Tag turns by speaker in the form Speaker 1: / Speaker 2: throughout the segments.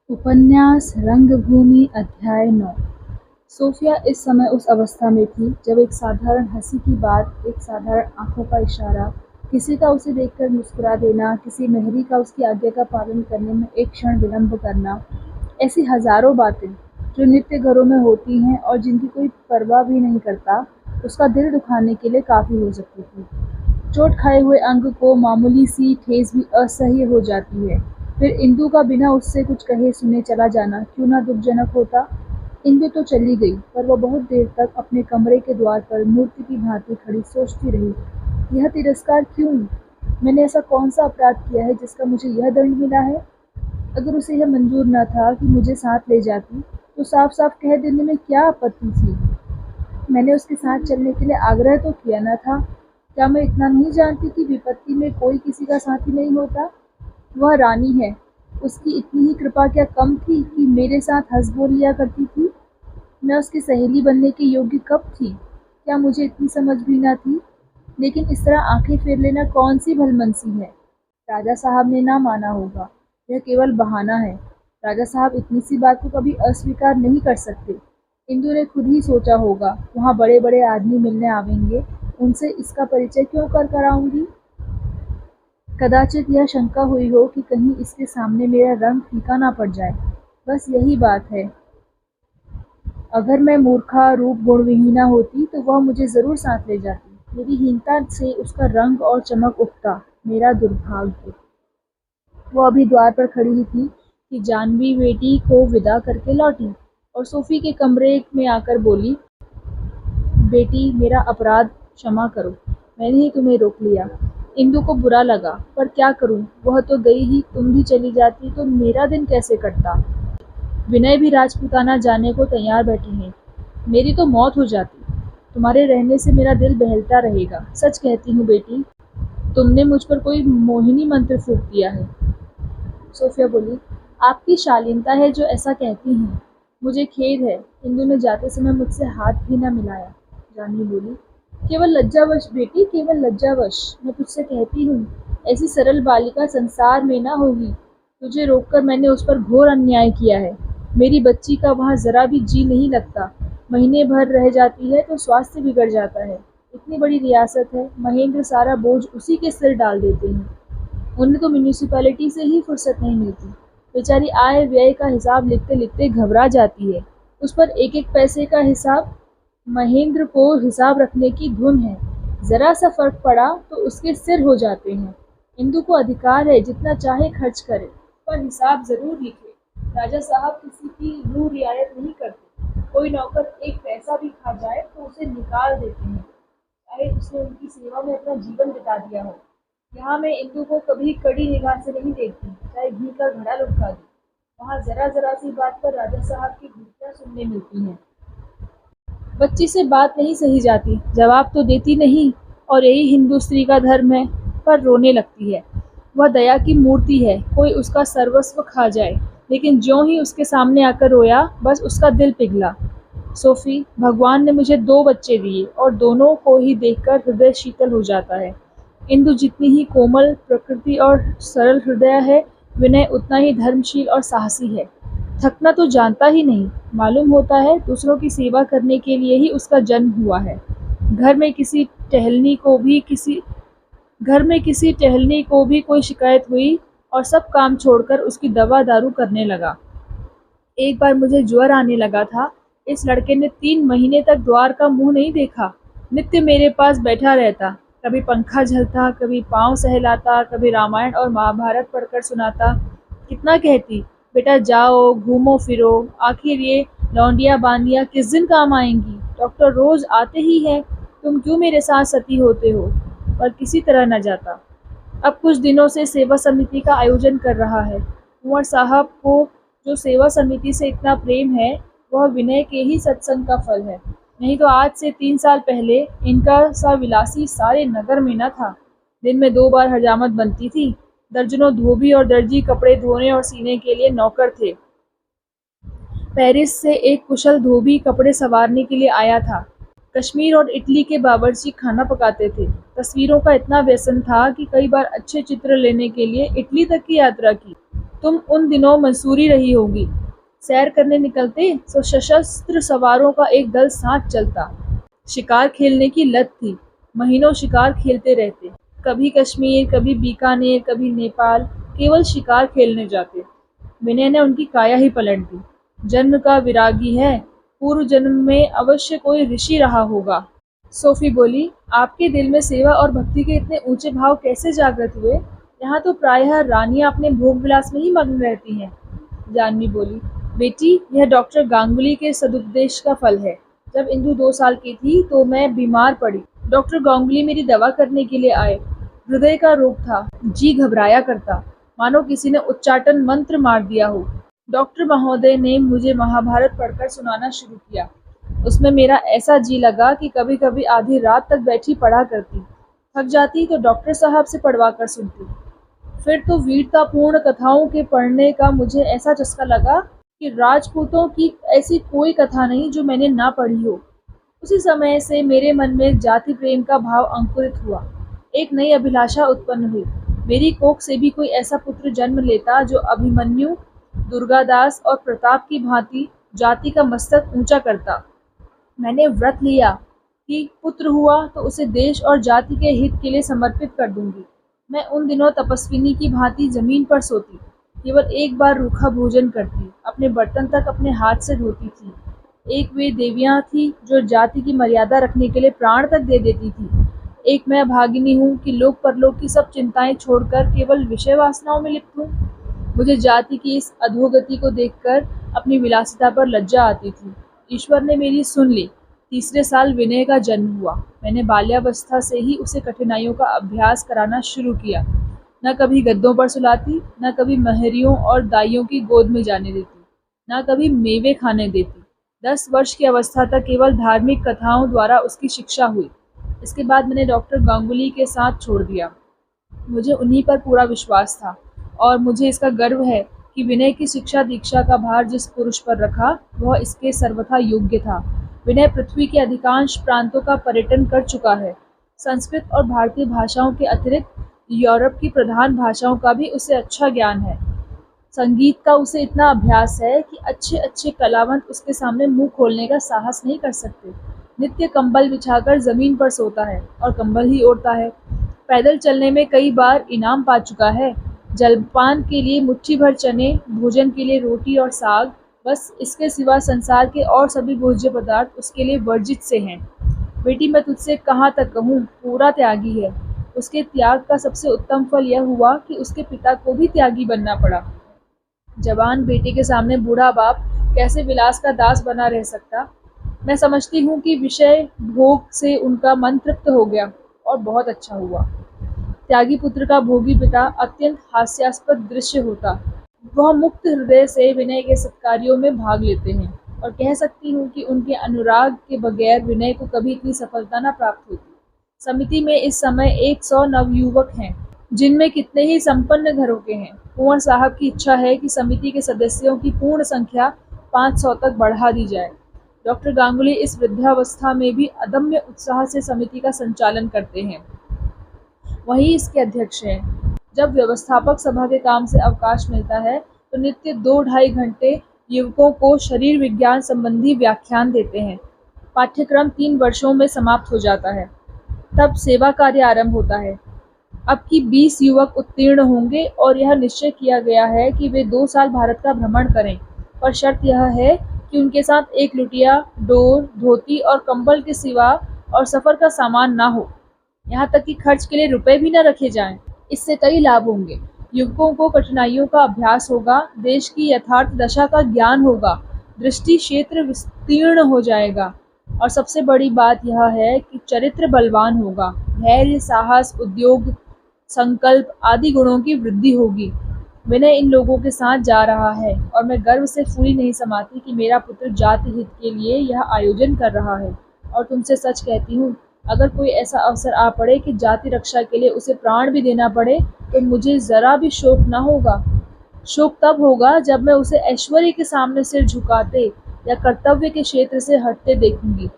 Speaker 1: उपन्यास रंगभूमि अध्याय 9। सोफिया इस समय उस अवस्था में थी जब एक साधारण हंसी की बात, एक साधारण आंखों का इशारा, किसी का उसे देखकर मुस्कुरा देना, किसी मेहरी का उसकी आज्ञा का पालन करने में एक क्षण विलंब करना, ऐसी हजारों बातें जो नित्य घरों में होती हैं और जिनकी कोई परवाह भी नहीं करता, उसका दिल दुखाने के लिए काफी हो सकती थी। चोट खाए हुए अंग को मामूली सी ठेस भी असह्य हो जाती है। फिर इंदु का बिना उससे कुछ कहे सुने चला जाना क्यों ना दुखजनक होता। इंदु तो चली गई, पर वह बहुत देर तक अपने कमरे के द्वार पर मूर्ति की भांति खड़ी सोचती रही, यह तिरस्कार क्यों? मैंने ऐसा कौन सा अपराध किया है जिसका मुझे यह दंड मिला है? अगर उसे यह मंजूर न था कि मुझे साथ ले जाती, तो साफ साफ कह देने में क्या आपत्ति थी? मैंने उसके साथ चलने के लिए आग्रह तो किया न था। क्या मैं इतना नहीं जानती कि विपत्ति में कोई किसी का साथी नहीं होता? वह रानी है, उसकी इतनी ही कृपा क्या कम थी कि मेरे साथ हंस बोल लिया करती थी? मैं उसकी सहेली बनने के योग्य कब थी? क्या मुझे इतनी समझ भी न थी? लेकिन इस तरह आंखें फेर लेना कौन सी भलमनसी है? राजा साहब ने ना माना होगा, यह केवल बहाना है। राजा साहब इतनी सी बात को कभी अस्वीकार नहीं कर सकते। इंदु ने खुद ही सोचा होगा, वहाँ बड़े बड़े आदमी मिलने आवेंगे, उनसे इसका परिचय क्यों कर कराऊंगी? कदाचित यह शंका हुई हो कि कहीं इसके सामने मेरा रंग फीका ना पड़ जाए। बस यही बात है। अगर मैं मूर्खा रूप गुणविहीना होती तो वह मुझे जरूर साथ ले जाती। मेरी हीनता से उसका रंग और चमक उठता। मेरा दुर्भाग्य। वो अभी द्वार पर खड़ी ही थी कि जानवी बेटी को विदा करके लौटी और सोफी के कमरे में आकर बोली, बेटी, मेरा अपराध क्षमा करो, मैंने ही तुम्हें रोक लिया। इंदु को बुरा लगा, पर क्या करूं, वह तो गई ही, तुम भी चली जाती तो मेरा दिन कैसे कटता? विनय भी राजपूताना जाने को तैयार बैठे हैं। मेरी तो मौत हो जाती। तुम्हारे रहने से मेरा दिल बहलता रहेगा। सच कहती हूँ बेटी, तुमने मुझ पर कोई मोहिनी मंत्र फूंक दिया है। सोफिया बोली, आपकी शालीनता है जो ऐसा कहती हैं। मुझे खेद है। इंदु ने जाते समय मुझसे हाथ भी न मिलाया। जानवी बोली, केवल लज्जावश बेटी, केवल लज्जावश। मैं तुझसे कहती हूँ, ऐसी सरल बालिका संसार में ना होगी। तुझे रोककर मैंने उस पर घोर अन्याय किया है। मेरी बच्ची का वहाँ जरा भी जी नहीं लगता। महीने भर रह जाती है तो स्वास्थ्य बिगड़ जाता है। इतनी बड़ी रियासत है, महेंद्र सारा बोझ उसी के सिर डाल देते हैं। उन्हें तो म्यूनिसिपैलिटी से ही फुर्सत नहीं मिलती। बेचारी आय व्यय का हिसाब लिखते लिखते घबरा जाती है। उस पर एक एक पैसे का हिसाब। महेंद्र को हिसाब रखने की धुन है। जरा सा फर्क पड़ा तो उसके सिर हो जाते हैं। इंदु को अधिकार है जितना चाहे खर्च करे, पर हिसाब जरूर लिखे। राजा साहब किसी की रू रियायत नहीं करते। कोई नौकर एक पैसा भी खा जाए तो उसे निकाल देते हैं, चाहे उसने उनकी सेवा में अपना जीवन बिता दिया हो। यहाँ मैं इंदु को कभी कड़ी निगाह से नहीं देखती, चाहे घी का घड़ा लुढ़का दूं। वहाँ जरा जरा सी बात पर राजा साहब की घुड़कियां सुनने मिलती हैं। बच्ची से बात नहीं सही जाती, जवाब तो देती नहीं, और यही हिंदू स्त्री का धर्म है। पर रोने लगती है। वह दया की मूर्ति है, कोई उसका सर्वस्व खा जाए, लेकिन ज्यों ही उसके सामने आकर रोया, बस उसका दिल पिघला। सोफी, भगवान ने मुझे 2 बच्चे दिए और दोनों को ही देखकर हृदय शीतल हो जाता है। इंदु जितनी ही कोमल प्रकृति और सरल हृदय है, विनय उतना ही धर्मशील और साहसी है। थकना तो जानता ही नहीं। मालूम होता है दूसरों की सेवा करने के लिए ही उसका जन्म हुआ है। घर में किसी टहलनी को भी कोई शिकायत हुई और सब काम छोड़कर उसकी दवा दारू करने लगा। एक बार मुझे ज्वर आने लगा था। इस लड़के ने 3 महीने तक द्वार का मुंह नहीं देखा। नित्य मेरे पास बैठा रहता। कभी पंखा झलता, कभी पाँव सहलाता, कभी रामायण और महाभारत पढ़कर सुनाता। कितना कहती, बेटा जाओ, घूमो फिरो, आखिर ये लौंडिया बांदियाँ किस दिन काम आएंगी? डॉक्टर रोज आते ही हैं, तुम क्यों मेरे साथ सती होते हो? पर किसी तरह न जाता। अब कुछ दिनों से सेवा समिति का आयोजन कर रहा है। कुंवर साहब को जो सेवा समिति से इतना प्रेम है, वह विनय के ही सत्संग का फल है। नहीं तो आज से 3 साल पहले इनका सा विलासी सारे नगर में न था। दिन में 2 बार हजामत बनती थी। दर्जनों धोबी और दर्जी कपड़े धोने और सीने के लिए नौकर थे। पेरिस से एक कुशल धोबी कपड़े संवारने के लिए आया था। कश्मीर और इटली के बावर्ची खाना पकाते थे। तस्वीरों का इतना व्यसन था कि कई बार अच्छे चित्र लेने के लिए इटली तक की यात्रा की। तुम उन दिनों मंसूरी रही होगी। सैर करने निकलते तो सशस्त्र सवारों का एक दल साथ चलता। शिकार खेलने की लत थी। महीनों शिकार खेलते रहते। कभी कश्मीर, कभी बीकानेर, कभी नेपाल, केवल शिकार खेलने जाते। विनय ने उनकी काया ही पलट दी। जन्म का विरागी है, पूर्व जन्म में अवश्य कोई ऋषि रहा होगा। सोफी बोली, आपके दिल में सेवा और भक्ति के इतने ऊंचे भाव कैसे जागृत हुए? यहाँ तो प्रायः रानियां अपने भोग विलास में ही मग्न रहती हैं। जानवी बोली, बेटी, यह डॉक्टर गांगुली के सदुपदेश का फल है। जब इंदु 2 साल की थी तो मैं बीमार पड़ी। डॉक्टर गांगुली मेरी दवा करने के लिए आए। हृदय का रोग था। जी घबराया करता, मानो किसी ने उच्चाटन मंत्र मार दिया हो। डॉक्टर महोदय ने मुझे महाभारत पढ़कर सुनाना शुरू किया। उसमें मेरा ऐसा जी लगा कि कभी कभी आधी रात तक बैठी पढ़ा करती। थक जाती तो डॉक्टर साहब से पढ़वा कर सुनती। फिर तो वीरतापूर्ण कथाओं के पढ़ने का मुझे ऐसा चस्का लगा कि राजपूतों की ऐसी कोई कथा नहीं जो मैंने ना पढ़ी हो। उसी समय से मेरे मन में जाति प्रेम का भाव अंकुरित हुआ। एक नई अभिलाषा उत्पन्न हुई। मेरी कोख से भी कोई ऐसा पुत्र जन्म लेता जो अभिमन्यु, दुर्गादास और प्रताप की भांति जाति का मस्तक ऊंचा करता। मैंने व्रत लिया कि पुत्र हुआ तो उसे देश और जाति के हित के लिए समर्पित कर दूंगी। मैं उन दिनों तपस्विनी की भांति जमीन पर सोती, केवल एक बार रूखा भोजन करती, अपने बर्तन तक अपने हाथ से धोती थी। एक वे देवियां थी जो जाति की मर्यादा रखने के लिए प्राण तक दे देती थी। एक मैं भागिनी हूँ कि लोक परलोक की सब चिंताएं छोड़कर केवल विषय वासनाओं में लिप्त हूँ। मुझे जाति की इस अधोगति को देखकर अपनी विलासिता पर लज्जा आती थी। ईश्वर ने मेरी सुन ली। तीसरे साल विनय का जन्म हुआ। मैंने बाल्यावस्था से ही उसे कठिनाइयों का अभ्यास कराना शुरू किया। न कभी गद्दों पर सुलाती, न कभी महरियों और दाइयों की गोद में जाने देती, न कभी मेवे खाने देती। 10 वर्ष की अवस्था तक केवल धार्मिक कथाओं द्वारा उसकी शिक्षा हुई। इसके बाद मैंने डॉक्टर गांगुली के साथ छोड़ दिया। मुझे उन्हीं पर पूरा विश्वास था और मुझे इसका गर्व है कि विनय की शिक्षा दीक्षा का भार जिस पुरुष पर रखा वह इसके सर्वथा योग्य था। विनय पृथ्वी के अधिकांश प्रांतों का पर्यटन कर चुका है। संस्कृत और भारतीय भाषाओं के अतिरिक्त यूरोप की प्रधान भाषाओं का भी उसे अच्छा ज्ञान है। संगीत का उसे इतना अभ्यास है कि अच्छे अच्छे कलावंत उसके सामने मुंह खोलने का साहस नहीं कर सकते। नित्य कंबल बिछाकर जमीन पर सोता है और कंबल ही ओढ़ता है। पैदल चलने में कई बार इनाम पा चुका है। जलपान के लिए मुट्ठी भर चने, भोजन के लिए रोटी और साग, बस इसके सिवा संसार के और सभी भोज्य पदार्थ उसके लिए वर्जित से हैं। बेटी, मैं तुझसे कहाँ तक कहूँ, पूरा त्यागी है। उसके त्याग का सबसे उत्तम फल यह हुआ कि उसके पिता को भी त्यागी बनना पड़ा। जवान बेटे के सामने बूढ़ा बाप कैसे विलास का दास बना रह सकता? मैं समझती हूँ कि विषय भोग से उनका मन तृप्त हो गया और बहुत अच्छा हुआ। त्यागी पुत्र का भोगी पिता अत्यंत हास्यास्पद दृश्य होता। वह मुक्त हृदय से विनय के सत्कार्यों में भाग लेते हैं और कह सकती हूँ कि उनके अनुराग के बगैर विनय को कभी इतनी सफलता न प्राप्त होती। समिति में इस समय 100 नवयुवक हैं, जिनमें कितने ही संपन्न घरों के हैं। कुंवर साहब की इच्छा है कि समिति के सदस्यों की पूर्ण संख्या 500 तक बढ़ा दी जाए। डॉक्टर गांगुली इस वृद्धावस्था में भी अदम्य उत्साह से समिति का संचालन करते हैं। वही इसके अध्यक्ष हैं। जब व्यवस्थापक सभा के काम से अवकाश मिलता है तो नित्य 2-2.5 घंटे युवकों को शरीर विज्ञान संबंधी व्याख्यान देते हैं। पाठ्यक्रम 3 वर्षों में समाप्त हो जाता है। तब सेवा कार्य आरंभ होता है। अब की 20 युवक उत्तीर्ण होंगे और यह निश्चय किया गया है कि वे 2 साल भारत का भ्रमण करें, पर शर्त यह है कि उनके साथ एक लुटिया, डोर, धोती और कंबल के सिवा और सफर का सामान ना हो। यहाँ तक कि खर्च के लिए रुपए भी न रखे जाएं। इससे कई लाभ होंगे। युवकों को कठिनाइयों का अभ्यास होगा, देश की यथार्थ दशा का ज्ञान होगा, दृष्टि क्षेत्र विस्तीर्ण हो जाएगा और सबसे बड़ी बात यह है कि चरित्र बलवान होगा। धैर्य, साहस, उद्योग, संकल्प आदि गुणों की वृद्धि होगी। विनय इन लोगों के साथ जा रहा है और मैं गर्व से फूली नहीं समाती कि मेरा पुत्र जाति हित के लिए यह आयोजन कर रहा है। और तुमसे सच कहती हूँ, अगर कोई ऐसा अवसर आ पड़े कि जाति रक्षा के लिए उसे प्राण भी देना पड़े तो मुझे जरा भी शोक न होगा। शोक तब होगा जब मैं उसे ऐश्वर्य के सामने सिर झुकाते या कर्तव्य के क्षेत्र से हटते देखूंगी।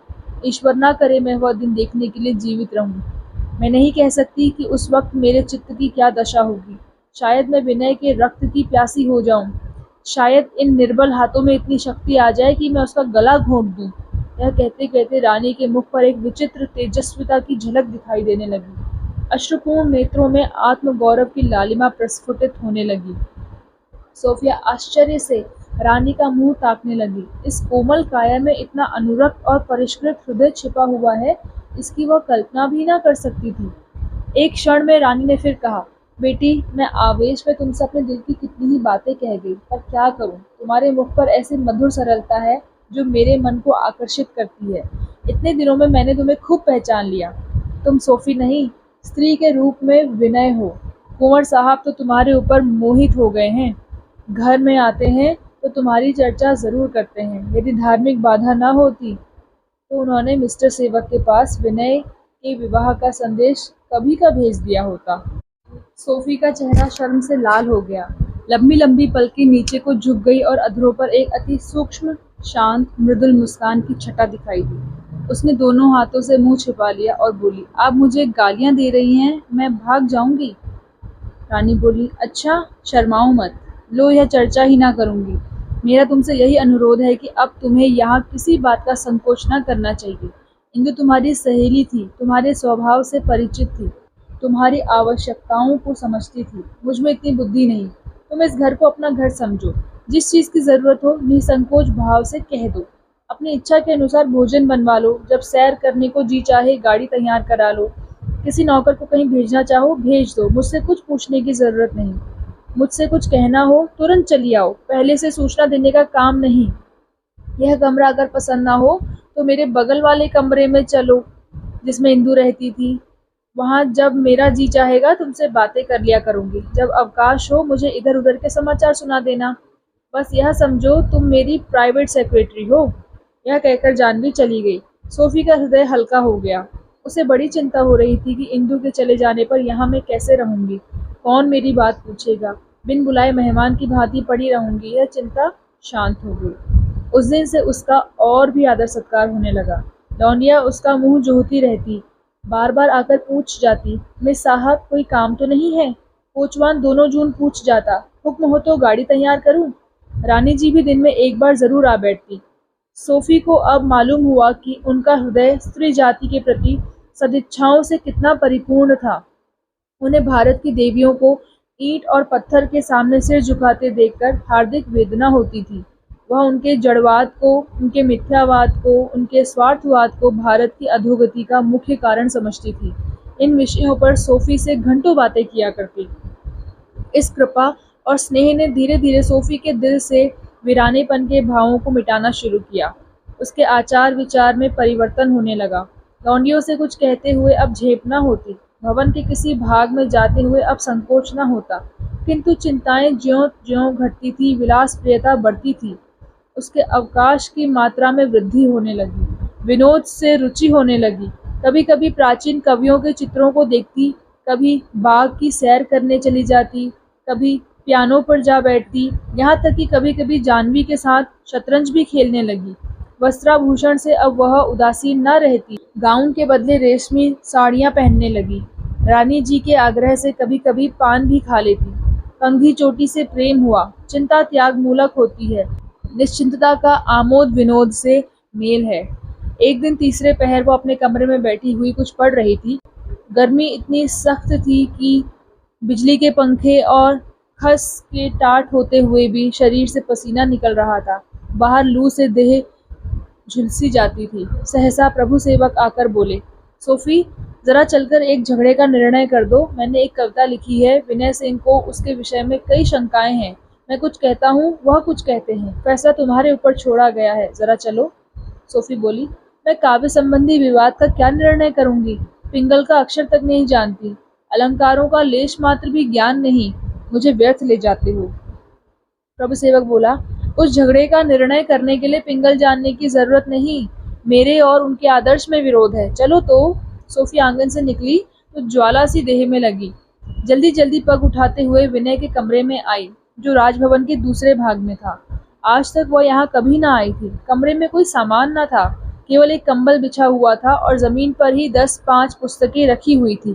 Speaker 1: ईश्वर ना करे मैं वह दिन देखने के लिए जीवित रहूं। मैं नहीं कह सकती कि उस वक्त मेरे चित्त की क्या दशा होगी। शायद मैं विनय के रक्त की प्यासी हो जाऊं। शायद इन निर्बल हाथों में इतनी शक्ति आ जाए कि मैं उसका गला घोंट दूं। यह कहते कहते रानी के मुख पर एक विचित्र तेजस्विता की झलक दिखाई देने लगी। अश्रुपूर्ण नेत्रों में आत्मगौरव की लालिमा प्रस्फुटित होने लगी। सोफिया आश्चर्य से रानी का मुंह ताकने लगी। इस कोमल काया में इतना अनुरक्त और परिष्कृत हृदय छिपा हुआ है, इसकी वह कल्पना भी ना कर सकती थी। एक क्षण में रानी ने फिर कहा, बेटी, मैं आवेश में तुमसे अपने दिल की कितनी ही बातें कह गई, पर क्या करूं, तुम्हारे मुख पर ऐसी मधुर सरलता है जो मेरे मन को आकर्षित करती है। इतने दिनों में मैंने तुम्हें खूब पहचान लिया। तुम सोफी नहीं, स्त्री के रूप में विनय हो। कुंवर साहब तो तुम्हारे ऊपर मोहित हो गए हैं। घर में आते हैं तो तुम्हारी चर्चा जरूर करते हैं। यदि धार्मिक बाधा न होती तो उन्होंने मिस्टर सेवक के पास विनय के विवाह का संदेश कभी का भेज दिया होता। सोफी का चेहरा शर्म से लाल हो गया। लंबी लंबी पलकें नीचे को झुक गई और अधरों पर एक अति सूक्ष्म, शांत, मृदुल मुस्कान की छटा दिखाई दी। उसने दोनों हाथों से मुंह छिपा लिया और बोली, आप मुझे गालियां दे रही हैं, मैं भाग जाऊंगी। रानी बोली, अच्छा, शर्माओ मत। लो, यह चर्चा ही ना करूंगी। मेरा तुमसे यही अनुरोध है कि अब तुम्हें यहाँ किसी बात का संकोच न करना चाहिए। इंदु तुम्हारी सहेली थी, तुम्हारे स्वभाव से परिचित थी, तुम्हारी आवश्यकताओं को समझती थी। मुझ में इतनी बुद्धि नहीं। तुम इस घर को अपना घर समझो। जिस चीज़ की ज़रूरत हो निसंकोच भाव से कह दो। अपनी इच्छा के अनुसार भोजन बनवा लो। जब सैर करने को जी चाहे गाड़ी तैयार करा लो। किसी नौकर को कहीं भेजना चाहो भेज दो। मुझसे कुछ पूछने की ज़रूरत नहीं। मुझसे कुछ कहना हो तुरंत चली आओ, पहले से सूचना देने का काम नहीं। यह कमरा अगर पसंद ना हो तो मेरे बगल वाले कमरे में चलो जिसमें इंदु रहती थी। वहाँ जब मेरा जी चाहेगा तुमसे बातें कर लिया करूँगी। जब अवकाश हो मुझे इधर उधर के समाचार सुना देना। बस यह समझो तुम मेरी प्राइवेट सेक्रेटरी हो। यह कहकर जानवी चली गई। सोफी का हृदय हल्का हो गया। उसे बड़ी चिंता हो रही थी कि इंदु के चले जाने पर यहाँ मैं कैसे रहूँगी, कौन मेरी बात पूछेगा, बिन बुलाए मेहमान की भांति पड़ी रहूँगी। यह चिंता शांत हो गई। उस दिन से उसका और भी आदर सत्कार होने लगा। लौंडिया उसका मुंह जोहती रहती, बार बार आकर पूछ जाती, मिस साहब कोई काम तो नहीं है। कोचवान दोनों जून पूछ जाता, हुक्म हो तो गाड़ी तैयार करूं। रानी जी भी दिन में एक बार जरूर आ बैठती। सोफी को अब मालूम हुआ कि उनका हृदय स्त्री जाति के प्रति सदिच्छाओं से कितना परिपूर्ण था। उन्हें भारत की देवियों को ईंट और पत्थर के सामने सिर झुकाते देखकर हार्दिक वेदना होती थी। वह उनके जड़वाद को, उनके मिथ्यावाद को, उनके स्वार्थवाद को भारत की अधोगति का मुख्य कारण समझती थी। इन विषयों पर सोफी से घंटों बातें किया करती। इस कृपा और स्नेह ने धीरे धीरे सोफी के दिल से वीरानेपन के भावों को मिटाना शुरू किया। उसके आचार विचार में परिवर्तन होने लगा। लौंडियों से कुछ कहते हुए अब झेप न होती। भवन के किसी भाग में जाते हुए अब संकोच न होता। किंतु चिंताएं ज्यों ज्यों घटती थी, विलास प्रियता बढ़ती थी। उसके अवकाश की मात्रा में वृद्धि होने लगी। विनोद से रुचि होने लगी। कभी कभी प्राचीन कवियों के चित्रों को देखती, कभी बाग की सैर करने चली जाती, कभी पियानो पर जा बैठती, यहाँ तक कि कभी कभी जानवी के साथ शतरंज भी खेलने लगी। वस्त्राभूषण से अब वह उदासीन न रहती। गाउन के बदले रेशमी साड़ियाँ पहनने लगी। रानी जी के आग्रह से कभी कभी पान भी खा लेती। कंघी चोटी से प्रेम हुआ। चिंता त्याग मूलक होती है। निश्चिंतता का आमोद विनोद से मेल है। एक दिन तीसरे पहर वो अपने कमरे में बैठी हुई कुछ पढ़ रही थी। गर्मी इतनी सख्त थी कि बिजली के पंखे और खस के टाट होते हुए भी शरीर से पसीना निकल रहा था। बाहर लू से देह झुलसी जाती थी। सहसा प्रभु सेवक आकर बोले, सोफी, जरा चलकर एक झगड़े का निर्णय कर दो। मैंने एक कविता लिखी है। विनय सिंह को उसके विषय में कई शंकाएं हैं। मैं कुछ कहता हूँ, वह कुछ कहते हैं। फैसला तुम्हारे ऊपर छोड़ा गया है, जरा चलो। सोफी बोली, मैं काव्य संबंधी विवाद का क्या निर्णय करूंगी? पिंगल का अक्षर तक नहीं जानती। अलंकारों का लेश मात्र भी ज्ञान नहीं। मुझे व्यर्थ ले जाते हो। प्रभु सेवक बोला, उस झगड़े का निर्णय करने के लिए पिंगल जानने की जरूरत नहीं। मेरे और उनके आदर्श में विरोध है। चलो तो। सोफी आंगन से निकली तो ज्वाला सी देह में लगी। जल्दी जल्दी पग उठाते हुए विनय के कमरे में आई, जो राजभवन के दूसरे भाग में था। आज तक वह यहाँ कभी ना आई थी। कमरे में कोई सामान न था, केवल एक कंबल बिछा हुआ था और जमीन पर ही 10-5 पुस्तकें रखी हुई थी।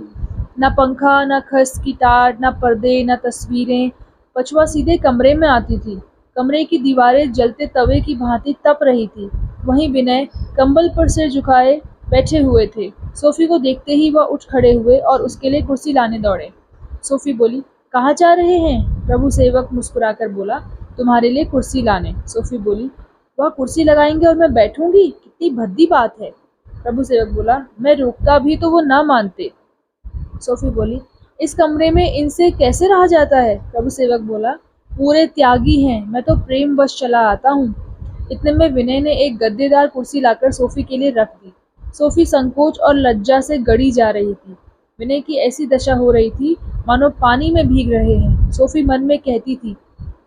Speaker 1: ना पंखा, ना खस की टाट, ना पर्दे, ना तस्वीरें। पछुआ सीधे कमरे में आती थी। कमरे की दीवारें जलते तवे की भांति तप रही थी। वहीं विनय कंबल पर सिर झुकाए बैठे हुए थे। सोफी को देखते ही वह उठ खड़े हुए और उसके लिए कुर्सी लाने दौड़े। सोफी बोली, कहाँ जा रहे हैं? प्रभु सेवक मुस्कुराकर बोला, तुम्हारे लिए कुर्सी लाने। सोफी बोली, वह कुर्सी लगाएंगे और मैं बैठूंगी? कितनी भद्दी बात है। प्रभु सेवक बोला, मैं रोकता भी तो वो ना मानते। सोफी बोली, इस कमरे में इनसे कैसे रहा जाता है? प्रभु सेवक बोला, पूरे त्यागी हैं, मैं तो प्रेम वश चला आता हूँ। इतने में विनय ने एक गद्देदार कुर्सी लाकर सोफी के लिए रख दी। सोफी संकोच और लज्जा से गड़ी जा रही थी। विनय की ऐसी दशा हो रही थी मानो पानी में भीग रहे हैं। सोफी मन में कहती थी,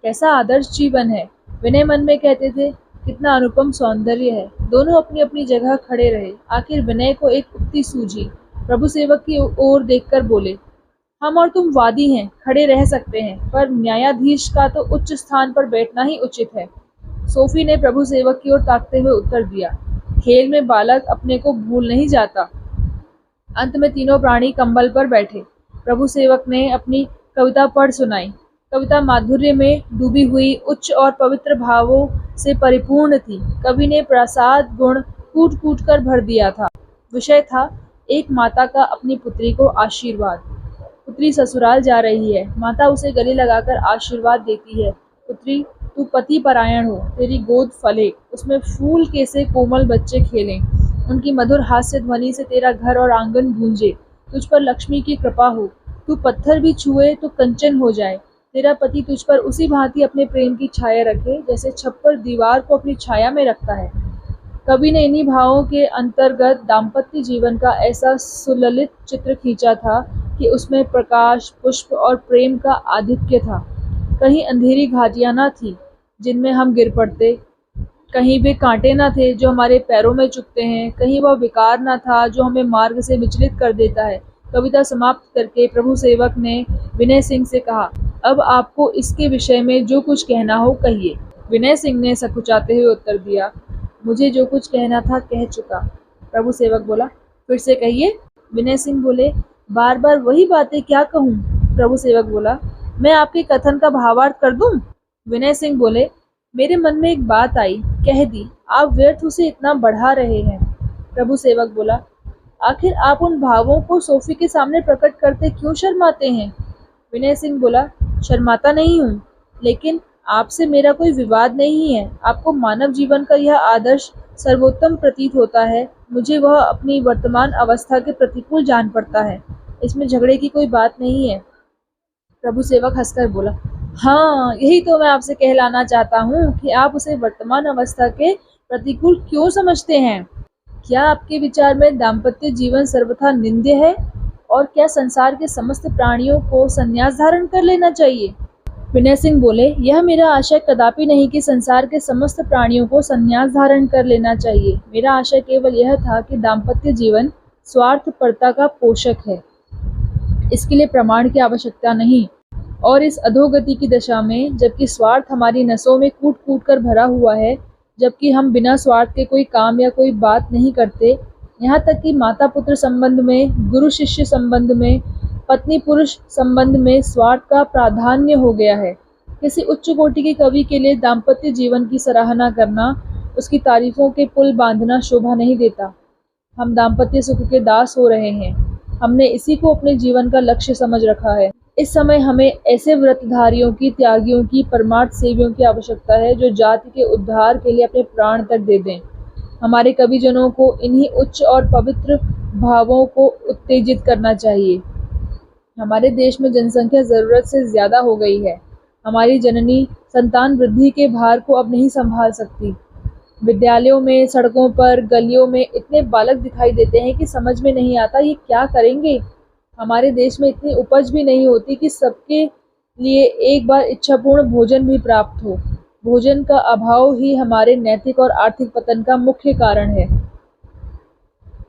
Speaker 1: कैसा आदर्श जीवन है। विनय मन में कहते थे, कितना अनुपम सौंदर्य है। दोनों अपनी अपनी जगह खड़े रहे। आखिर विनय को एक उक्ति सूझी। प्रभु सेवक की ओर देखकर बोले, हम और तुम वादी हैं, खड़े रह सकते हैं, पर न्यायाधीश का तो उच्च स्थान पर बैठना ही उचित है। सोफी ने प्रभु सेवक की ओर ताकते हुए उत्तर दिया, खेल में बालक अपने को भूल नहीं जाता। अंत में तीनों प्राणी कंबल पर बैठे। प्रभु सेवक ने अपनी कविता पढ़ सुनाई। कविता माधुर्य में डूबी हुई, उच्च और पवित्र भावों से परिपूर्ण थी। कवि ने प्रसाद गुण कूट कूट कर भर दिया था। विषय था एक माता का अपनी पुत्री को आशीर्वाद। पुत्री ससुराल जा रही है। माता उसे गले लगाकर आशीर्वाद देती है, पुत्री तू पति परायण हो, तेरी गोद फले, उसमें फूल के से कोमल बच्चे खेलें, उनकी मधुर हास्य ध्वनि से तेरा घर और आंगन गूंजे, तुझ पर लक्ष्मी की कृपा हो, तू पत्थर भी छुए तो कंचन हो जाए, तेरा पति तुझ पर उसी भांति अपने प्रेम की छाया रखे जैसे छप्पर दीवार को अपनी छाया में रखता है। कवि ने इन्हीं भावों के अंतर्गत दाम्पत्य जीवन का ऐसा सुललित चित्र खींचा था कि उसमें प्रकाश, पुष्प और प्रेम का आधिक्य था। कहीं अंधेरी घाटियां न थी जिनमें हम गिर पड़ते, कहीं वे कांटे न थे जो हमारे पैरों में चुभते हैं, कहीं वह विकार न था जो हमें मार्ग से विचलित कर देता है। कविता समाप्त करके प्रभु सेवक ने विनय सिंह से कहा, अब आपको इसके विषय में जो कुछ कहना हो कहिए। विनय सिंह ने सकुचाते हुए उत्तर दिया, मुझे जो कुछ कहना था कह चुका। प्रभु सेवक बोला, फिर से कहिए। विनय सिंह बोले, बार बार वही बातें क्या कहूँ? प्रभु सेवक बोला, मैं आपके कथन का भावार्थ कर दूं? विनय सिंह बोले, मेरे मन में एक बात आई, कह दी, आप व्यर्थ उसे इतना बढ़ा रहे हैं। प्रभु सेवक बोला, आखिर आप उन भावों को सोफी के सामने प्रकट करते क्यों शर्माते हैं? विनय सिंह बोला, शर्माता नहीं हूँ, लेकिन आपसे मेरा कोई विवाद नहीं है। आपको मानव जीवन का यह आदर्श सर्वोत्तम प्रतीत होता है, मुझे वह अपनी वर्तमान अवस्था के प्रतिकूल जान पड़ता है। इसमें झगड़े की कोई बात नहीं है। प्रभु सेवक हंसकर बोला, हाँ, यही तो मैं आपसे कहलाना चाहता हूँ कि आप उसे वर्तमान अवस्था के प्रतिकूल क्यों समझते हैं? क्या आपके विचार में दाम्पत्य जीवन सर्वथा निंद्य है? और क्या संसार के समस्त प्राणियों को संन्यास धारण कर लेना चाहिए? विनय सिंह बोले, यह मेरा आशय कदापि नहीं कि संसार के समस्त प्राणियों को संन्यास धारण कर लेना चाहिए। मेरा आशय केवल यह था कि दाम्पत्य जीवन स्वार्थपरता का पोषक है, इसके लिए प्रमाण की आवश्यकता नहीं। और इस अधोगति की दशा में, जबकि स्वार्थ हमारी नसों में कूट कूट कर भरा हुआ है, जबकि हम बिना स्वार्थ के कोई काम या कोई बात नहीं करते, यहाँ तक कि माता पुत्र संबंध में, गुरु शिष्य संबंध में, पत्नी पुरुष संबंध में स्वार्थ का प्राधान्य हो गया है। किसी उच्च कोटि के कवि के लिए दाम्पत्य जीवन की सराहना करना, उसकी तारीफों के पुल बांधना शोभा नहीं देता। हम दाम्पत्य सुख के दास हो रहे हैं। हमने इसी को अपने जीवन का लक्ष्य समझ रखा है। इस समय हमें ऐसे व्रतधारियों की, त्यागियों की, परमार्थ सेवियों की आवश्यकता है जो जाति के उद्धार के लिए अपने प्राण तक दे दें। हमारे कविजनों को इन्हीं उच्च और पवित्र भावों को उत्तेजित करना चाहिए। हमारे देश में जनसंख्या जरूरत से ज्यादा हो गई है। हमारी जननी संतान वृद्धि के भार को अब नहीं संभाल सकती। विद्यालयों में, सड़कों पर, गलियों में इतने बालक दिखाई देते हैं कि समझ में नहीं आता ये क्या करेंगे। हमारे देश में इतनी उपज भी नहीं होती कि सबके लिए एक बार इच्छापूर्ण भोजन भी प्राप्त हो। भोजन का अभाव ही हमारे नैतिक और आर्थिक पतन का मुख्य कारण है।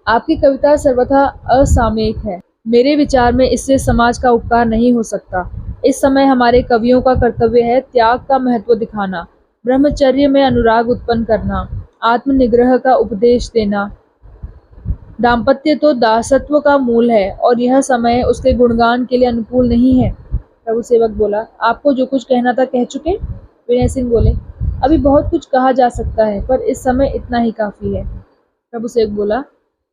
Speaker 1: आपकी कविता सर्वथा असामयिक है। मेरे विचार में इससे समाज का उपकार नहीं हो सकता। इस समय हमारे कवियों का कर्तव्य है त्याग का महत्व दिखाना, ब्रह्मचर्य में अनुराग उत्पन्न करना, आत्मनिग्रह का उपदेश देना, दाम्पत्य तो दासत्व का मूल है और यह समय उसके गुणगान के लिए अनुकूल नहीं है। प्रभु सेवक बोला, आपको जो कुछ कहना था कह चुके? विनय सिंह बोले, अभी बहुत कुछ कहा जा सकता है पर इस समय इतना ही काफी है। प्रभु सेवक बोला,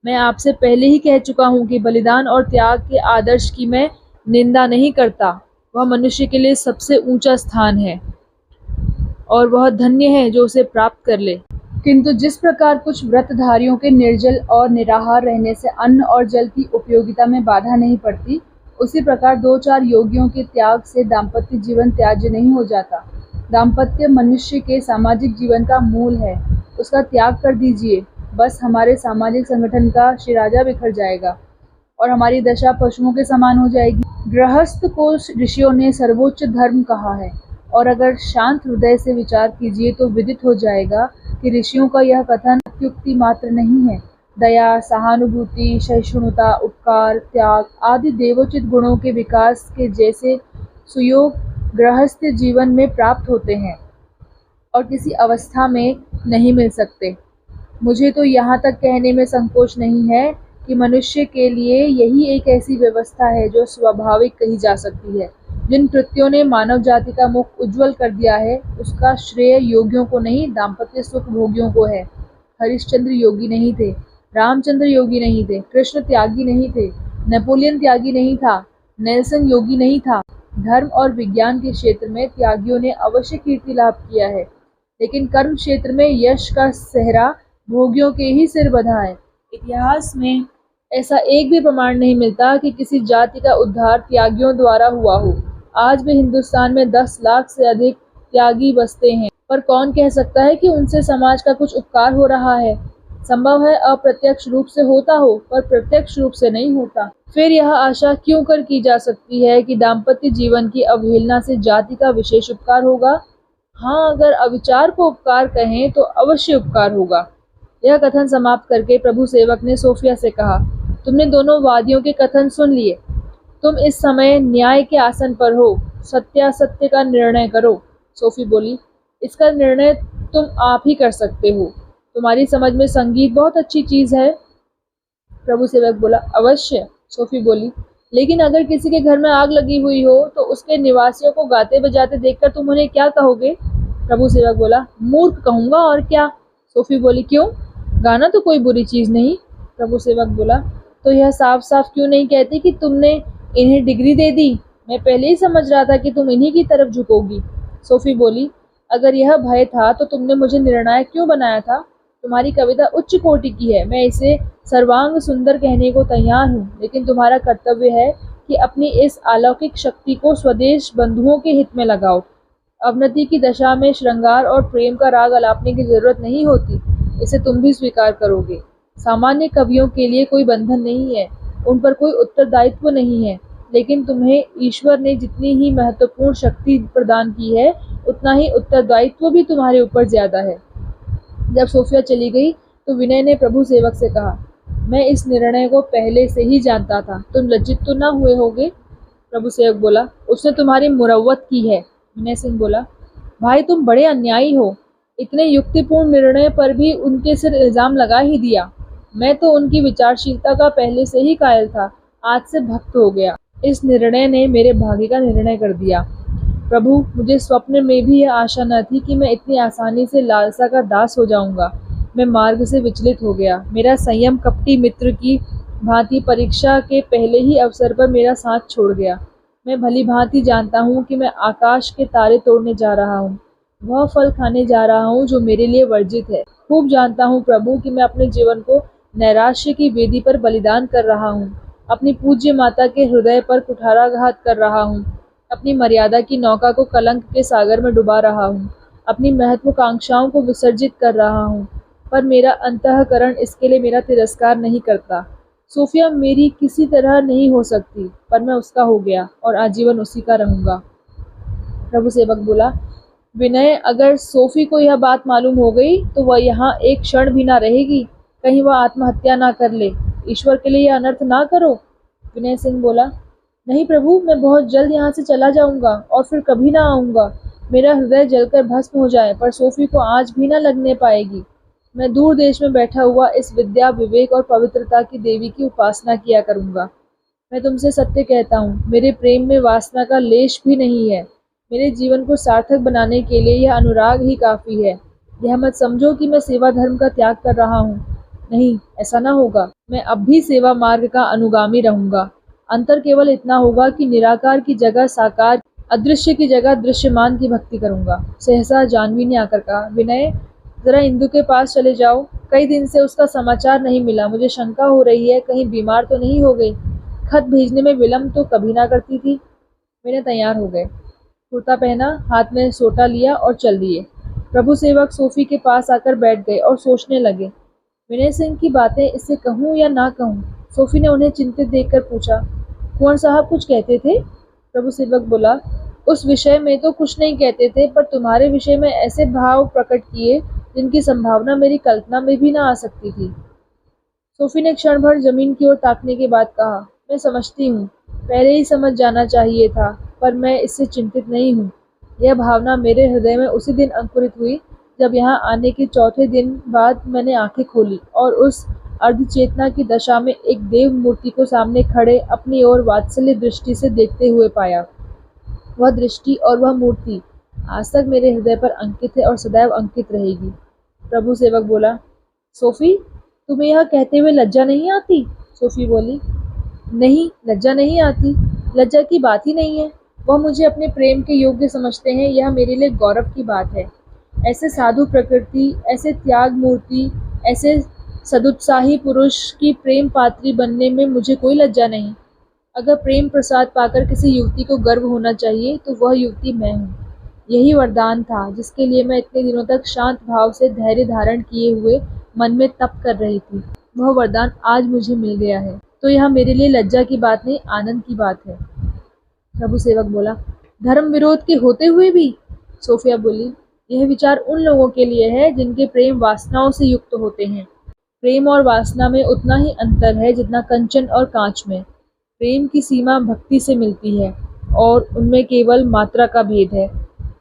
Speaker 1: मैं आपसे पहले ही कह चुका हूँ कि बलिदान और त्याग के आदर्श की मैं निंदा नहीं करता। वह मनुष्य के लिए सबसे ऊंचा स्थान है और वह धन्य है जो उसे प्राप्त कर ले। किंतु जिस प्रकार कुछ व्रतधारियों के निर्जल और निराहार रहने से अन्न और जल की उपयोगिता में बाधा नहीं पड़ती, उसी प्रकार दो चार योगियों के त्याग से दाम्पत्य जीवन त्याज्य नहीं हो जाता। दाम्पत्य मनुष्य के सामाजिक जीवन का मूल है, उसका त्याग कर दीजिए, बस हमारे सामाजिक संगठन का शिराजा बिखर जाएगा और हमारी दशा पशुओं के समान हो जाएगी। गृहस्थ को ऋषियों ने सर्वोच्च धर्म कहा है और अगर शांत हृदय से विचार कीजिए तो विदित हो जाएगा कि ऋषियों का यह कथन अत्युक्ति मात्र नहीं है। दया, सहानुभूति, सहिष्णुता, उपकार, त्याग आदि देवोचित गुणों के विकास के जैसे सुयोग गृहस्थ जीवन में प्राप्त होते हैं और किसी अवस्था में नहीं मिल सकते। मुझे तो यहाँ तक कहने में संकोच नहीं है कि मनुष्य के लिए यही एक ऐसी व्यवस्था है जो स्वाभाविक कही जा सकती है। जिन कृत्यों ने मानव जाति का मुख उज्ज्वल कर दिया है, उसका श्रेय योगियों को नहीं, दाम्पत्य सुख भोगियों को है। हरिश्चंद्र योगी नहीं थे, रामचंद्र योगी नहीं थे, कृष्ण त्यागी नहीं थे, नेपोलियन त्यागी नहीं था, नेल्सन योगी नहीं था। धर्म और विज्ञान के क्षेत्र में त्यागियों ने अवश्य कीर्ति लाभ किया है, लेकिन कर्म क्षेत्र में यश का सेहरा भोगियों के ही सिर बंधा है। इतिहास में ऐसा एक भी प्रमाण नहीं मिलता कि किसी जाति का उद्धार त्यागियों द्वारा हुआ हो। आज भी हिंदुस्तान में 10 लाख से अधिक त्यागी बसते हैं, पर कौन कह सकता है कि उनसे समाज का कुछ उपकार हो रहा है? संभव है अप्रत्यक्ष रूप से होता हो, पर प्रत्यक्ष रूप से नहीं होता। फिर यह आशा क्यों कर की जा सकती है कि दाम्पत्य जीवन की अवहेलना से जाति का विशेष उपकार होगा? हाँ, अगर अविचार को उपकार कहें तो अवश्य उपकार होगा। यह कथन समाप्त करके प्रभु सेवक ने सोफिया से कहा, तुमने दोनों वादियों के कथन सुन लिए। तुम इस समय न्याय के आसन पर हो, सत्यासत्य का निर्णय करो। सोफी बोली, इसका निर्णय तुम आप ही कर सकते हो। तुम्हारी समझ में संगीत बहुत अच्छी चीज है। प्रभु सेवक बोला, अवश्य। सोफी बोली, लेकिन अगर किसी के घर में आग लगी हुई हो तो उसके निवासियों को गाते बजाते देखकर तुम उन्हें क्या कहोगे? प्रभु सेवक बोला, मूर्ख कहूंगा और क्या। सोफी बोली, क्यों? गाना तो कोई बुरी चीज नहीं। प्रभु सेवक बोला, तो यह साफ साफ क्यों नहीं कहती कि तुमने इन्हें डिग्री दे दी? मैं पहले ही समझ रहा था कि तुम इन्हीं की तरफ झुकोगी। सोफी बोली, अगर यह भय था तो तुमने मुझे निर्णायक क्यों बनाया था? तुम्हारी कविता उच्च कोटि की है, मैं इसे सर्वांग सुंदर कहने को तैयार हूँ, लेकिन तुम्हारा कर्तव्य है कि अपनी इस अलौकिक शक्ति को स्वदेश बंधुओं के हित में लगाओ। अवनति की दशा में श्रृंगार और प्रेम का राग अलापने की जरूरत नहीं होती, इसे तुम भी स्वीकार करोगे। सामान्य कवियों के लिए कोई बंधन नहीं है, उन पर कोई उत्तरदायित्व नहीं है, लेकिन तुम्हें ईश्वर ने जितनी ही महत्वपूर्ण शक्ति प्रदान की है, उतना ही उत्तरदायित्व भी तुम्हारे ऊपर ज्यादा है। जब सोफिया चली गई तो विनय ने प्रभु सेवक से कहा, मैं इस निर्णय को पहले से ही जानता था, तुम लज्जित तो न हुए होगे? प्रभु सेवक बोला, उसने तुम्हारी मुरव्वत की है। विनय सिंह बोला, भाई तुम बड़े अन्यायी हो, इतने युक्तिपूर्ण निर्णय पर भी उनके सिर इल्जाम लगा ही दिया। मैं तो उनकी विचारशीलता का पहले से ही कायल था, आज से भक्त हो गया। इस निर्णय ने मेरे भाग्य का निर्णय कर दिया। प्रभु, मुझे स्वप्न में भी यह आशा न थी कि मैं इतनी आसानी से लालसा का दास हो जाऊंगा। मैं मार्ग से विचलित हो गया। मेरा संयम कपटी मित्र की भांति परीक्षा के पहले ही अवसर पर मेरा साथ छोड़ गया। मैं भली भांति जानता हूँ कि मैं आकाश के तारे तोड़ने जा रहा हूँ, वह फल खाने जा रहा हूँ जो मेरे लिए वर्जित है। खूब जानता हूँ प्रभु कि मैं अपने जीवन को नैराश्य की वेदी पर बलिदान कर रहा हूँ, अपनी पूज्य माता के हृदय पर कुठाराघात कर रहा हूँ, अपनी मर्यादा की नौका को कलंक के सागर में डुबा रहा हूँ, अपनी महत्वाकांक्षाओं को विसर्जित कर रहा हूँ, पर मेरा अंतःकरण इसके लिए मेरा तिरस्कार नहीं करता। सोफिया मेरी किसी तरह नहीं हो सकती, पर मैं उसका हो गया और आजीवन उसी का रहूंगा। प्रभु सेवक बोला, विनय, अगर सोफी को यह बात मालूम हो गई तो वह यहाँ एक क्षण भी ना रहेगी, कहीं वह आत्महत्या ना कर ले। ईश्वर के लिए यह अनर्थ ना करो। विनय सिंह बोला, नहीं प्रभु, मैं बहुत जल्द यहाँ से चला जाऊंगा और फिर कभी ना आऊंगा। मेरा हृदय जलकर भस्म हो जाए पर सोफी को आज भी ना लगने पाएगी। मैं दूर देश में बैठा हुआ इस विद्या, विवेक और पवित्रता की देवी की उपासना किया करूंगा। मैं तुमसे सत्य कहता हूँ, मेरे प्रेम में वासना का लेश भी नहीं है। मेरे जीवन को सार्थक बनाने के लिए यह अनुराग ही काफी है। यह मत समझो कि मैं सेवा धर्म का त्याग कर रहा हूँ। नहीं, ऐसा ना होगा। मैं अब भी सेवा मार्ग का अनुगामी रहूंगा। अंतर केवल इतना होगा कि निराकार की जगह साकार, अदृश्य की जगह दृश्यमान की भक्ति करूंगा। सहसा जानवी ने आकर कहा, विनय, जरा इंदु के पास चले जाओ। कई दिन से उसका समाचार नहीं मिला। मुझे शंका हो रही है, कहीं बीमार तो नहीं हो गई। खत भेजने में विलंब तो कभी ना करती थी। मैंने तैयार हो गए, कुर्ता पहना, हाथ में सोटा लिया और चल दिए। प्रभु सेवक सोफी के पास आकर बैठ गए और सोचने लगे, विनय सिंह की बातें इससे कहूँ या ना कहूँ। सोफी ने उन्हें चिंतित देखकर पूछा, कुंवर साहब कुछ कहते थे? प्रभु सेवक बोला, उस विषय में तो कुछ नहीं कहते थे, पर तुम्हारे विषय में ऐसे भाव प्रकट किए जिनकी संभावना मेरी कल्पना में भी ना आ सकती थी। सोफी ने क्षण भर जमीन की ओर ताकने के बाद कहा, मैं समझती हूँ, पहले ही समझ जाना चाहिए था, पर मैं इससे चिंतित नहीं हूँ। यह भावना मेरे हृदय में उसी दिन अंकुरित हुई जब यहाँ आने के चौथे दिन बाद मैंने आंखें खोली और उस अर्धचेतना की दशा में एक देव मूर्ति को सामने खड़े अपनी ओर वात्सल्य दृष्टि से देखते हुए पाया। वह दृष्टि और वह मूर्ति आज तक मेरे हृदय पर अंकित है और सदैव अंकित रहेगी। प्रभु सेवक बोला, सोफी, तुम्हें यह कहते हुए लज्जा नहीं आती? सोफी बोली, नहीं, लज्जा नहीं आती। लज्जा की बात ही नहीं है। वह मुझे अपने प्रेम के योग्य समझते हैं, यह मेरे लिए गौरव की बात है। ऐसे साधु प्रकृति, ऐसे त्याग मूर्ति, ऐसे सदुत्साही पुरुष की प्रेम पात्री बनने में मुझे कोई लज्जा नहीं। अगर प्रेम प्रसाद पाकर किसी युवती को गर्व होना चाहिए तो वह युवती मैं हूँ। यही वरदान था जिसके लिए मैं इतने दिनों तक शांत भाव से धैर्य धारण किए हुए मन में तप कर रही थी। वह वरदान आज मुझे मिल गया है, तो यह मेरे लिए लज्जा की बात नहीं, आनंद की बात है। प्रभु सेवक बोला, धर्म विरोध के होते हुए भी? सोफिया बोली, यह विचार उन लोगों के लिए है जिनके प्रेम वासनाओं से युक्त होते हैं। प्रेम और वासना में उतना ही अंतर है जितना कंचन और कांच में। प्रेम की सीमा भक्ति से मिलती है और उनमें केवल मात्रा का भेद है।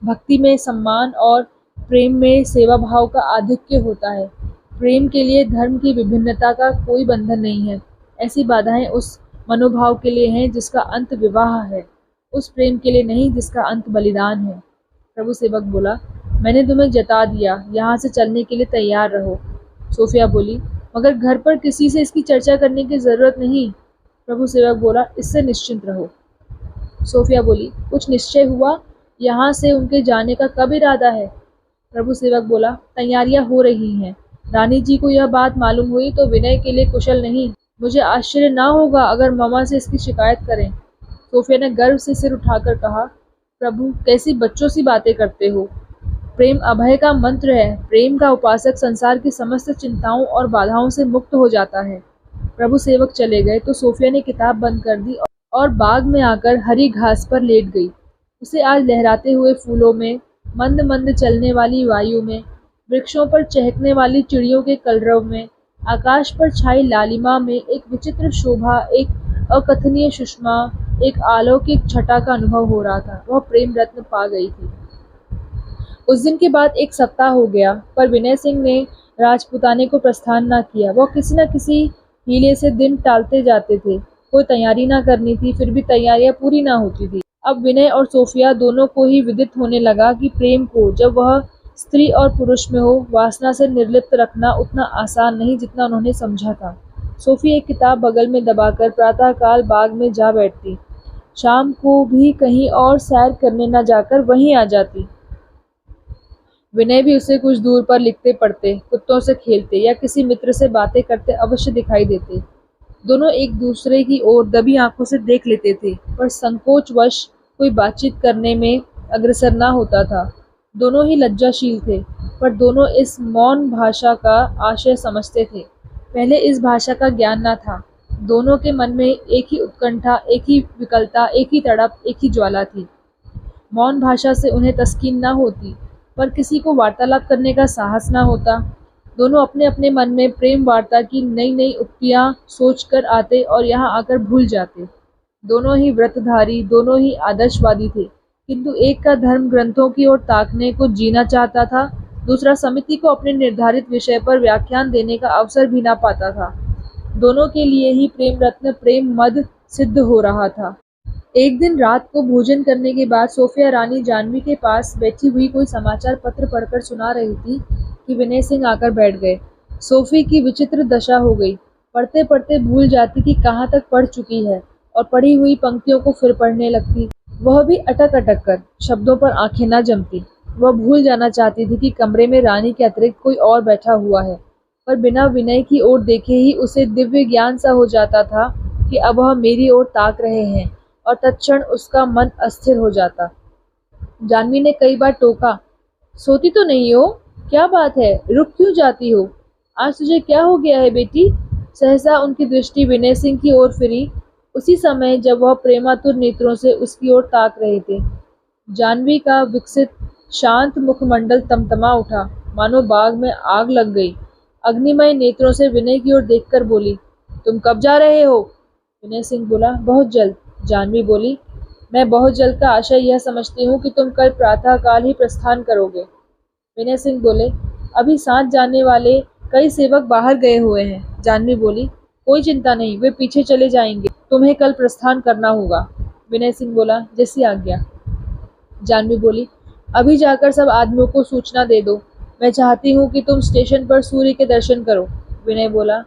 Speaker 1: भक्ति में सम्मान और प्रेम में सेवा भाव का आधिक्य होता है। प्रेम के लिए धर्म की विभिन्नता का कोई बंधन नहीं है। ऐसी बाधाएं उस मनोभाव के लिए हैं जिसका अंत विवाह है, उस प्रेम के लिए नहीं जिसका अंत बलिदान है। प्रभु सेवक बोला, मैंने तुम्हें जता दिया, यहाँ से चलने के लिए तैयार रहो। सोफिया बोली, मगर घर पर किसी से इसकी चर्चा करने की जरूरत नहीं। प्रभु सेवक बोला, इससे निश्चिंत रहो। सोफिया बोली, कुछ निश्चय हुआ? यहाँ से उनके जाने का कब इरादा है? प्रभु सेवक बोला, तैयारियां हो रही हैं। रानी जी को यह बात मालूम हुई तो विनय के लिए कुशल नहीं। मुझे आश्चर्य ना होगा अगर मामा से इसकी शिकायत करें। सोफिया ने गर्व से सिर उठाकर कहा, प्रभु, कैसी बच्चों सी बातें करते हो। प्रेम अभय का मंत्र है। प्रेम का उपासक संसार की समस्त चिंताओं और बाधाओं से मुक्त हो जाता है। प्रभु सेवक चले गए तो सोफिया ने किताब बंद कर दी और बाग में आकर हरी घास पर लेट गई। उसे आज लहराते हुए फूलों में, मंद मंद चलने वाली वायु में, वृक्षों पर चहकने वाली चिड़ियों के कलरव में, आकाश पर छाई लालिमा में एक विचित्र शोभा, एक अकथनीय सुषमा, एक अलौकिक छटा का अनुभव हो रहा था। वह प्रेम रत्न पा गई थी। उस दिन के बाद एक सप्ताह हो गया, पर विनय सिंह ने राजपुताने को प्रस्थान न किया। वह किसी न किसी हीले से दिन टालते जाते थे। कोई तैयारी ना करनी थी, फिर भी तैयारियां पूरी ना होती थी। अब विनय और सोफिया दोनों को ही विदित होने लगा कि प्रेम को, जब वह स्त्री और पुरुष में हो, वासना से निर्लिप्त रखना उतना आसान नहीं जितना उन्होंने समझा था। सोफी एक किताब बगल में दबाकर प्रातःकाल बाग में जा बैठती। शाम को भी कहीं और सैर करने न जाकर वहीं आ जाती। विनय भी उसे कुछ दूर पर लिखते पढ़ते, कुत्तों से खेलते या किसी मित्र से बातें करते अवश्य दिखाई देते। दोनों एक दूसरे की ओर दबी आंखों से देख लेते थे, पर संकोचवश कोई बातचीत करने में अग्रसर ना होता था। दोनों ही लज्जाशील थे, पर दोनों इस मौन भाषा का आशय समझते थे। पहले इस भाषा का ज्ञान न था। दोनों के मन में एक ही उत्कंठा, एक ही विकलता, एक ही तड़प, एक ही ज्वाला थी। मौन भाषा से उन्हें तस्कीन न होती, पर किसी को वार्तालाप करने का साहस न होता। दोनों अपने अपने मन में प्रेम वार्ता की नई नई उक्तियां सोच कर आते और यहाँ आकर भूल जाते। दोनों ही व्रतधारी, दोनों ही आदर्शवादी थे, किंतु एक का धर्म ग्रंथों की ओर ताकने को जीना चाहता था, दूसरा समिति को अपने निर्धारित विषय पर व्याख्यान देने का अवसर भी ना पाता था। दोनों के लिए ही प्रेम रत्न प्रेम मद सिद्ध हो रहा था। एक दिन रात को भोजन करने के बाद सोफिया रानी जानवी के पास बैठी हुई कोई समाचार पत्र पढ़कर सुना रही थी कि विनय सिंह आकर बैठ गए। सोफी की विचित्र दशा हो गई। पढ़ते पढ़ते भूल जाती कि कहाँ तक पढ़ चुकी है और पढ़ी हुई पंक्तियों को फिर पढ़ने लगती, वह भी अटक अटक कर। शब्दों पर आंखें न जमती। वह भूल जाना चाहती थी कि कमरे में रानी के अतिरिक्त कोई और बैठा हुआ है, पर बिना विनय की ओर देखे ही उसे दिव्य ज्ञान सा हो जाता था कि अब वह मेरी ओर ताक रहे हैं, और तत्क्षण उसका मन अस्थिर हो जाता। जानवी ने कई बार टोका, सोती तो नहीं हो? क्या बात है, रुक क्यों जाती हो? आज तुझे क्या हो गया है बेटी? सहसा उनकी दृष्टि विनय सिंह की ओर फिरी, उसी समय जब वह प्रेमातुर नेत्रों से उसकी ओर ताक रहे थे। जानवी का विकसित शांत मुखमंडल तमतमा उठा, मानो बाग में आग लग गई। अग्निमय नेत्रों से विनय की ओर देखकर बोली, तुम कब जा रहे हो? विनय सिंह बोला, बहुत जल्द। जानवी बोली, मैं बहुत जल्द का आशय यह समझती हूँ कि तुम कल प्रातःकाल ही प्रस्थान करोगे। विनय सिंह बोले, अभी साथ जाने वाले कई सेवक बाहर गए हुए हैं। जानवी बोली, कोई चिंता नहीं, वे पीछे चले जाएंगे, तुम्हें कल प्रस्थान करना होगा। विनय सिंह बोला, जैसी आज्ञा। जानवी बोली, अभी जाकर सब आदमियों को सूचना दे दो। मैं चाहती हूँ कि तुम स्टेशन पर सूर्य के दर्शन करो। विनय बोला,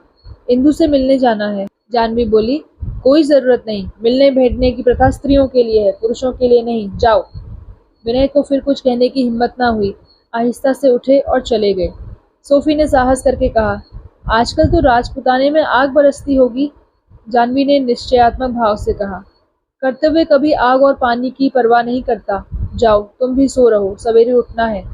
Speaker 1: इंदु से मिलने जाना है। जानवी बोली, कोई जरूरत नहीं, मिलने भेजने की प्रथा स्त्रियों के लिए है, पुरुषों के लिए नहीं, जाओ। विनय को फिर कुछ कहने की हिम्मत ना हुई। आहिस्ता से उठे और चले गए। सोफी ने साहस करके कहा, आजकल तो राजपुताने में आग बरसती होगी। जानवी ने निश्चयात्मक भाव से कहा, कर्तव्य कभी आग और पानी की परवाह नहीं करता। जाओ, तुम भी सो रहो, सवेरे उठना है।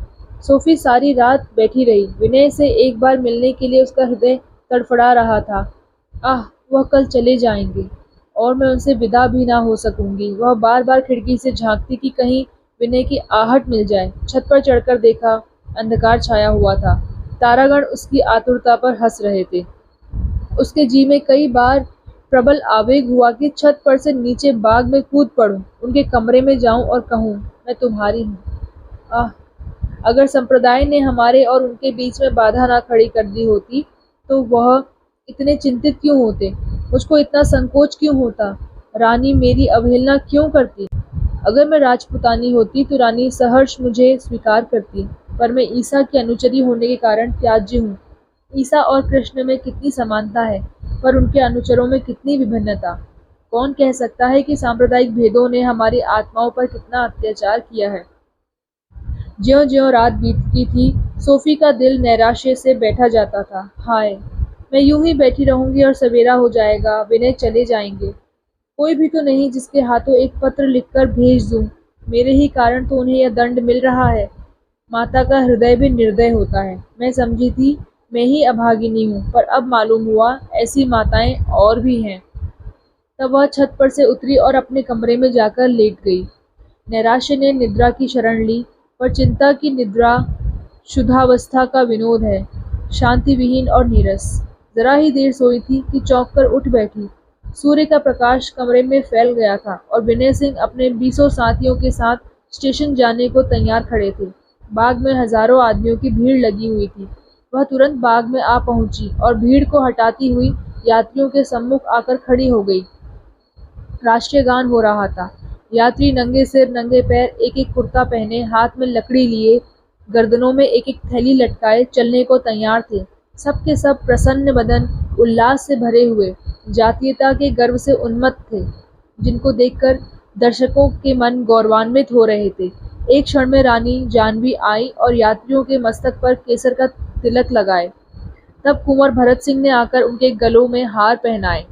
Speaker 1: सोफी सारी रात बैठी रही। विनय से एक बार मिलने के लिए उसका हृदय तड़फड़ा रहा था। आह, वह कल चले जाएंगे और मैं उनसे विदा भी ना हो सकूंगी। वह बार बार खिड़की से झांकती कि कहीं विनय की आहट मिल जाए। छत पर चढ़कर देखा, अंधकार छाया हुआ था। तारागण उसकी आतुरता पर हंस रहे थे। उसके जी में कई बार प्रबल आवेग हुआ कि छत पर से नीचे बाग में कूद पड़ूं, उनके कमरे में जाऊं और कहूं, मैं तुम्हारी हूं। आह, अगर संप्रदाय ने हमारे और उनके बीच में बाधा ना खड़ी कर दी होती तो वह इतने चिंतित क्यों होते? मुझको इतना संकोच क्यों होता? रानी मेरी अवहेलना क्यों करती? अगर मैं राजपुतानी होती तो रानी सहर्ष मुझे स्वीकार करती, पर मैं ईसा की अनुचरी होने के कारण त्याज्य हूँ। ईसा और कृष्ण में कितनी समानता है, पर उनके अनुचरों में कितनी विभिन्नता। कौन कह सकता है कि सांप्रदायिक भेदों ने हमारी आत्माओं पर कितना अत्याचार किया है। ज्यों-ज्यों रात बीतती थी, सोफी का दिल नैराश्य से बैठा जाता था। हाय, मैं यूं ही बैठी रहूंगी और सवेरा हो जाएगा, विनय चले जाएंगे। कोई भी तो नहीं जिसके हाथों एक पत्र लिखकर भेज दूं। मेरे ही कारण तो उन्हें यह दंड मिल रहा है। माता का हृदय भी निर्दय होता है। मैं समझी थी मैं ही अभागिनी हूँ, पर अब मालूम हुआ ऐसी माताएं और भी हैं। तब वह छत पर से उतरी और अपने कमरे में जाकर लेट गई। नैराश्य ने निद्रा की शरण ली, पर चिंता की निद्रा शुद्धावस्था का विनोद है, शांति विहीन और नीरस। जरा ही देर सोई थी कि चौंक कर उठ बैठी। सूर्य का प्रकाश कमरे में फैल गया था और विनय सिंह अपने 20 साथियों के साथ स्टेशन जाने को तैयार खड़े थे। बाग में हजारों आदमियों की भीड़ लगी हुई थी। वह तुरंत बाग में आ पहुंची और भीड़ को हटाती हुई यात्रियों के सम्मुख आकर खड़ी हो गई। राष्ट्रीय गान हो रहा था। यात्री नंगे सिर नंगे पैर, एक एक कुर्ता पहने, हाथ में लकड़ी लिए, गर्दनों में एक एक थैली लटकाए चलने को तैयार थे। सब के सब प्रसन्न बदन, उल्लास से भरे हुए, जातीयता के गर्व से उन्मत्त थे, जिनको देखकर दर्शकों के मन गौरवान्वित हो रहे थे। एक क्षण में रानी जानवी आई और यात्रियों के मस्तक पर केसर का तिलक लगाए। तब कुंवर भरत सिंह ने आकर उनके गलों में हार पहनाए।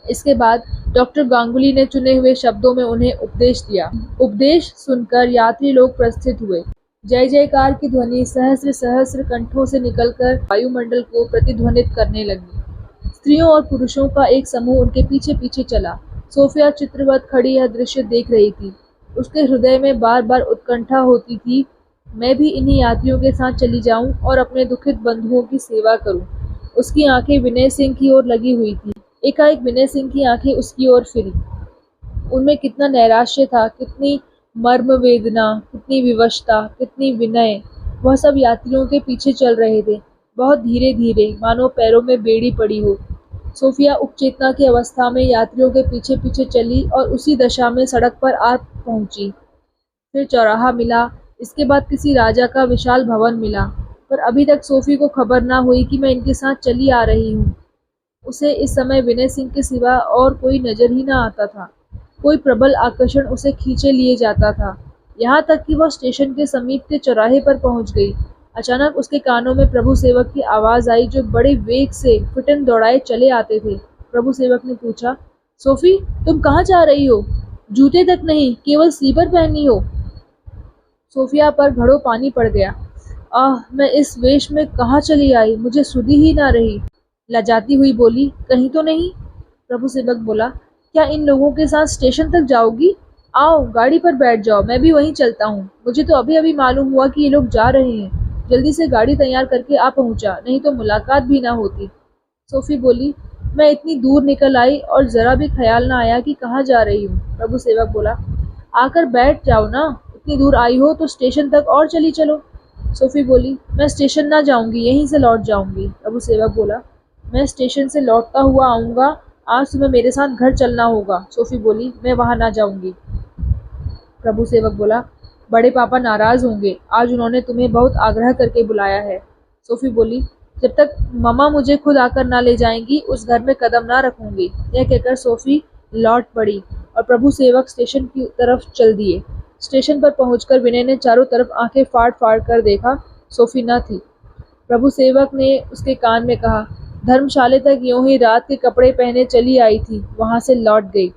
Speaker 1: इसके बाद डॉक्टर गांगुली ने चुने हुए शब्दों में उन्हें उपदेश दिया। उपदेश सुनकर यात्री लोग प्रस्थित हुए। जय जयकार की ध्वनि सहस्र सहस्र कंठों से निकलकर वायुमंडल को प्रतिध्वनित करने लगी। स्त्रियों और पुरुषों का एक समूह उनके पीछे पीछे चला। सोफिया चित्रवत खड़ी यह दृश्य देख रही थी। उसके हृदय में बार बार उत्कंठा होती थी, मैं भी इन्हीं यात्रियों के साथ चली जाऊं और अपने दुखित बंधुओं की सेवा करूं। उसकी आंखें विनय सिंह की ओर लगी हुई थी। एकाएक विनय सिंह की आंखें उसकी ओर फिरी। उनमें कितना नैराश्य था, कितनी मर्म वेदना, कितनी विवशता, कितनी विनय। वह सब यात्रियों के पीछे चल रहे थे, बहुत धीरे धीरे, मानो पैरों में बेड़ी पड़ी हो। सोफिया उपचेतना की अवस्था में यात्रियों के पीछे पीछे चली और उसी दशा में सड़क पर आ पहुंची। फिर चौराहा मिला, इसके बाद किसी राजा का विशाल भवन मिला, पर अभी तक सोफी को खबर ना हुई कि मैं इनके साथ चली आ रही हूँ। उसे इस समय विनय सिंह के सिवा और कोई नजर ही ना आता था। कोई प्रबल आकर्षण उसे खींचे लिए जाता था, यहाँ तक कि वह स्टेशन के समीप के चौराहे पर पहुंच गई। अचानक उसके कानों में प्रभु सेवक की आवाज आई, जो बड़े वेग से फिटन दौड़ाए चले आते थे। प्रभु सेवक ने पूछा, सोफी, तुम कहाँ जा रही हो? जूते तक नहीं, केवल स्लीपर पहनी हो। सोफिया पर घड़ों पानी पड़ गया। आह, मैं इस वेश में कहाँ चली आई, मुझे सुधी ही ना रही। लजाती हुई बोली, कहीं तो नहीं? प्रभु सेवक बोला, क्या इन लोगों के साथ स्टेशन तक जाओगी? आओ, गाड़ी पर बैठ जाओ, मैं भी वहीं चलता हूँ। मुझे तो अभी अभी मालूम हुआ कि ये लोग जा रहे हैं। जल्दी से गाड़ी तैयार करके आ पहुंचा, नहीं तो मुलाकात भी ना होती। सोफी बोली, मैं इतनी दूर निकल आई और जरा भी ख्याल ना आया कि कहाँ जा रही हूँ। प्रभु सेवक बोला, आकर बैठ जाओ ना, इतनी दूर आई हो तो स्टेशन तक और चली चलो। सोफी बोली, मैं स्टेशन ना जाऊंगी, यहीं से लौट जाऊंगी। प्रभु सेवक बोला, मैं स्टेशन से लौटता हुआ आऊंगा, आज तुम्हें मेरे साथ घर चलना होगा। सोफी बोली, मैं वहां ना जाऊंगी। प्रभु सेवक बोला, बड़े पापा नाराज होंगे, आज उन्होंने तुम्हें बहुत आग्रह करके बुलाया है। सोफी बोली, जब तक मम्मा मुझे खुद आकर ना ले जाएंगी, उस घर में कदम ना रखूंगी। यह कहकर सोफी लौट पड़ी और प्रभु सेवक स्टेशन की तरफ चल दिए। स्टेशन पर पहुंचकर विनय ने चारों तरफ आंखें फाड़ फाड़ कर देखा, सोफी न थी। प्रभु सेवक ने उसके कान में कहा, धर्मशाले तक यूं ही रात के कपड़े पहने चली आई थी, वहां से लौट गई।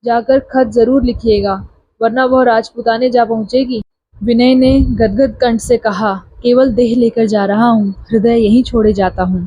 Speaker 1: जाकर खत जरूर लिखिएगा, वरना वह राजपुताने जा पहुंचेगी। विनय ने गदगद कंठ से कहा, केवल देह लेकर जा रहा हूँ, हृदय यहीं छोड़े जाता हूँ।